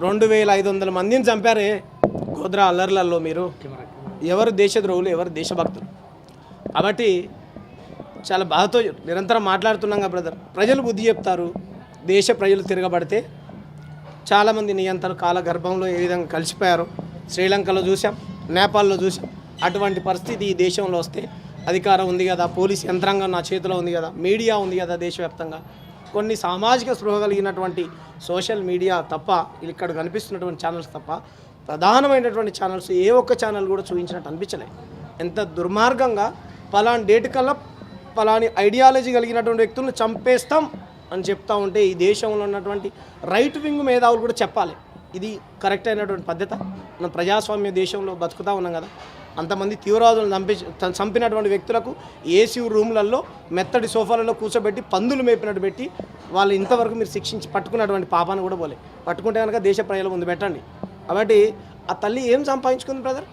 2500 మందిని చంపారే గోద్రా అల్లర్లలో. మీరు ఎవరు దేశద్రోహులు, ఎవరు దేశభక్తులు? కాబట్టి చాలా బాధతో నిరంతరం మాట్లాడుతున్నాం కదా బ్రదర్. ప్రజలు బుద్ధి చెప్తారు. దేశ ప్రజలు తిరగబడితే చాలామంది నియంత్రణ కాల గర్భంలో ఏ విధంగా కలిసిపోయారో శ్రీలంకలో చూసాం, నేపాల్లో చూసాం. అటువంటి పరిస్థితి ఈ దేశంలో వస్తే అధికారం ఉంది కదా, పోలీస్ యంత్రాంగం నా చేతిలో ఉంది కదా, మీడియా ఉంది కదా దేశవ్యాప్తంగా, కొన్ని సామాజిక స్పృహ కలిగినటువంటి సోషల్ మీడియా తప్ప, ఇక్కడ కనిపిస్తున్నటువంటి ఛానల్స్ తప్ప ప్రధానమైనటువంటి ఛానల్స్ ఏ ఒక్క ఛానల్ కూడా చూపించినట్టు అనిపించలేదు. ఎంత దుర్మార్గంగా పలాని డేట్ కల్లా పలాని ఐడియాలజీ కలిగినటువంటి వ్యక్తులను చంపేస్తాం అని చెప్తా ఉంటే ఈ దేశంలో ఉన్నటువంటి రైట్ వింగ్ మేధావులు కూడా చెప్పాలి, ఇది కరెక్ట్ అయినటువంటి పద్ధత. మనం ప్రజాస్వామ్య దేశంలో బతుకుతూ ఉన్నాం కదా. అంతమంది తీవ్రవాదులను చంపినటువంటి వ్యక్తులకు ఏసీ రూమ్లలో మెత్తడి సోఫాలలో కూర్చోబెట్టి పందులు మేపినట్టు పెట్టి వాళ్ళు ఇంతవరకు మీరు శిక్షించి పట్టుకున్నటువంటి పాపాన్ని కూడా పోలే. పట్టుకుంటే కనుక దేశ ప్రజల ముందు పెట్టండి. కాబట్టి ఆ తల్లి ఏం సంపాదించుకుంది బ్రదర్?